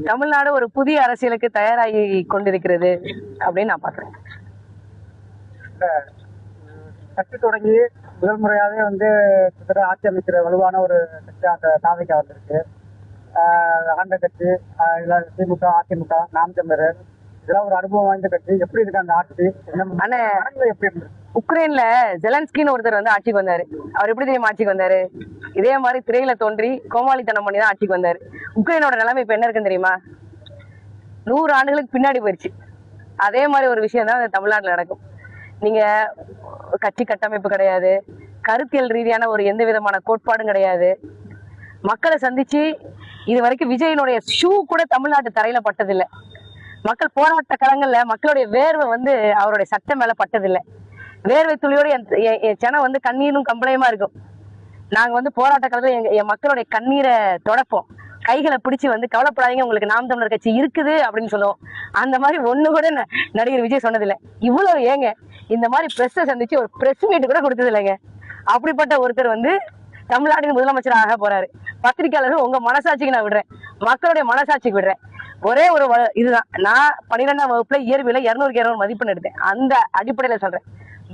தமிழ்நாடு ஒரு புதிய அரசியலுக்கு தயாராகி கொண்டிருக்கிறது அப்படின்னு நான் பாக்குறேன். கட்சி தொடங்கி முதல் முறையாவே ஆட்சி அமைக்கிற வலுவான ஒரு கட்சி அந்த தாவைக்கா வந்திருக்கு. ஆண்ட கட்சி திமுக, அதிமுக, நாம் தமிழர் இதெல்லாம் ஒரு அனுபவம் வாய்ந்த கட்சி. எப்படி இருக்கு அந்த ஆட்சி? எப்படி இருக்கு? உக்ரைன்ல ஜெலன்ஸ்கின்னு ஒருத்தர் ஆட்சிக்கு வந்தாரு. அவர் எப்படி தெரியுமா ஆட்சிக்கு வந்தாரு? இதே மாதிரி திரையில தோன்றி கோமாளித்தனம் பண்ணி தான் ஆட்சிக்கு வந்தாரு. உக்ரைனோட நிலைமை இப்ப என்ன இருக்குன்னு தெரியுமா? 100 ஆண்டுகளுக்கு பின்னாடி போயிடுச்சு. அதே மாதிரி ஒரு விஷயம் தான் தமிழ்நாட்டுல நடக்கும். நீங்க கட்சி கட்டமைப்பு கிடையாது, கருத்தியல் ரீதியான ஒரு எந்த விதமான கோட்பாடும் கிடையாது. மக்களை சந்திச்சு இது வரைக்கும் விஜயனுடைய ஷூ கூட தமிழ்நாட்டு தரையில பட்டதில்லை. மக்கள் போராட்ட களங்கள்ல மக்களுடைய வேர்வை அவருடைய சட்டை மேல பட்டதில்லை. வேர்வை துளியோட என் சென கண்ணீரும் கம்பளையுமா இருக்கும். நாங்க போராட்ட காலத்துல என் மக்களுடைய கண்ணீரை தொடப்போம். கைகளை பிடிச்சு கவலைப்படாதீங்க, உங்களுக்கு நாம் தமிழர் கட்சி இருக்குது அப்படின்னு சொல்லுவோம். அந்த மாதிரி ஒண்ணு கூட நடிகர் விஜய் சொன்னதில்லை. இவ்வளவு ஏங்க இந்த மாதிரி பிரஸ்ஸை சந்திச்சு ஒரு பிரஸ் மீட் கூட கொடுத்தது இல்லைங்க. அப்படிப்பட்ட ஒருத்தர் தமிழ்நாட்டின் முதலமைச்சர் ஆக போறாரு. பத்திரிகையாளர்கள் உங்க மனசாட்சிக்கு நான் விடுறேன், மக்களுடைய மனசாட்சிக்கு விடுறேன். ஒரே ஒரு இதுதான், நான் 12ஆம் வகுப்புல இயற்பியல 200க்கு 200 மதிப்பெண் எடுத்தேன். அந்த அடிப்படையில சொல்றேன்,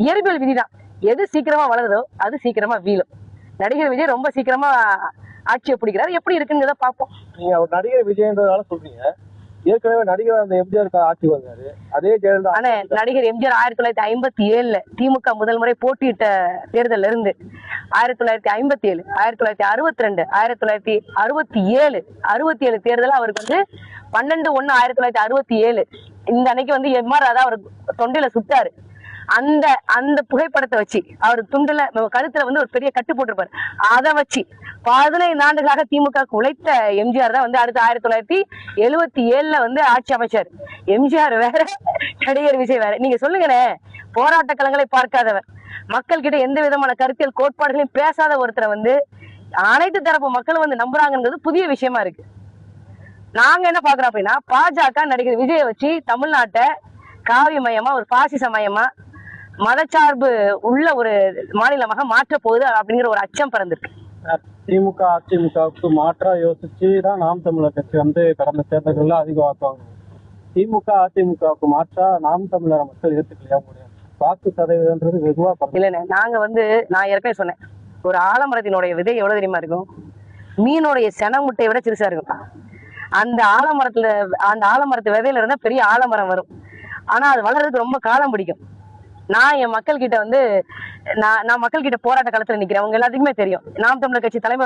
இயற்பியல் விதிதான், எது சீக்கிரமா வளருதோ அது சீக்கிரமா வீழும். நடிகர் விஜய் ரொம்ப சீக்கிரமா ஆட்சியை பிடிக்கிறாரு. எப்படி இருக்குங்கிறத பார்ப்போம். நீங்க ஒரு நடிகர் விஜயன்றதால சொல்றீங்க, ஏற்கனவே நடிகர் அந்த எம்ஜிஆர் ஆட்சி வந்தாரு. அதே ஜெயலலிதா. ஆனா நடிகர் எம்ஜிஆர் 1957 திமுக முதல் முறை போட்டியிட்ட தேர்தல்ல இருந்து 1957, 1962, 1967, 67 தேர்தல் அவருக்கு 12/1/1967 இந்த அன்னைக்கு எம்ஆர் ராதா அவர் தொண்டையில சுட்டாரு. அந்த அந்த புகைப்படத்தை வச்சு அவர் துண்டுல கழுத்துல ஒரு பெரிய கட்டு போட்டிருப்பாரு. அதை வச்சு 15 ஆண்டுகளாக திமுக உழைத்த எம்ஜிஆர் தான் அடுத்து 1977 ஆட்சி அமைச்சார். எம்ஜிஆர் வேற, நடிகர் விஜய் வேற. நீங்க சொல்லுங்களேன், போராட்ட களங்களை பார்க்காதவர், மக்கள் கிட்ட எந்த விதமான கருத்தியல் கோட்பாடுகளையும் பேசாத ஒருத்தரை அனைத்து தரப்பு மக்களும் நம்புறாங்கிறது புதிய விஷயமா இருக்கு. நாங்க என்ன பாக்குறோம் அப்படின்னா, பாஜக நடிகர் விஜயை வச்சு தமிழ்நாட்டை காவிய மையமா, ஒரு பாசிச மையமா, மதச்சார்பு உள்ள ஒரு மாநிலமாக மாற்ற போகுது அப்படிங்கிற ஒரு அச்சம் பிறந்திருக்கு. திமுக அதிமுகவுக்கு மாற்றா யோசிச்சுதான் நாம் தமிழர் கட்சி கடந்த தேர்தல்கள்ல அதிக வாக்குவாங்க. திமுக அதிமுகவுக்கு மாற்றா நாம் தமிழரை மக்கள் ஏற்றுக்கலையா? வாக்கு சதவீதம்ன்றது வெகுவா இல்லைண்ணே. நாங்க நான் ஏற்கனவே சொன்னேன், ஒரு ஆலமரத்தினுடைய விதை எவ்வளவு தெரியுமா இருக்கும்? மீனுடைய சென முட்டையை விட சிறுசா இருக்கும். அந்த ஆலமரத்து விதையில இருந்தா பெரிய ஆலமரம் வரும். ஆனா அது வளர்றதுக்கு ரொம்ப காலம் பிடிக்கும். நான் என் மக்கள் கிட்ட நான் மக்கள் கிட்ட போராட்ட காலத்துல நிக்கிறேன். அவங்க எல்லாத்துக்குமே தெரியும், நாம் தமிழர் கட்சி தலைமை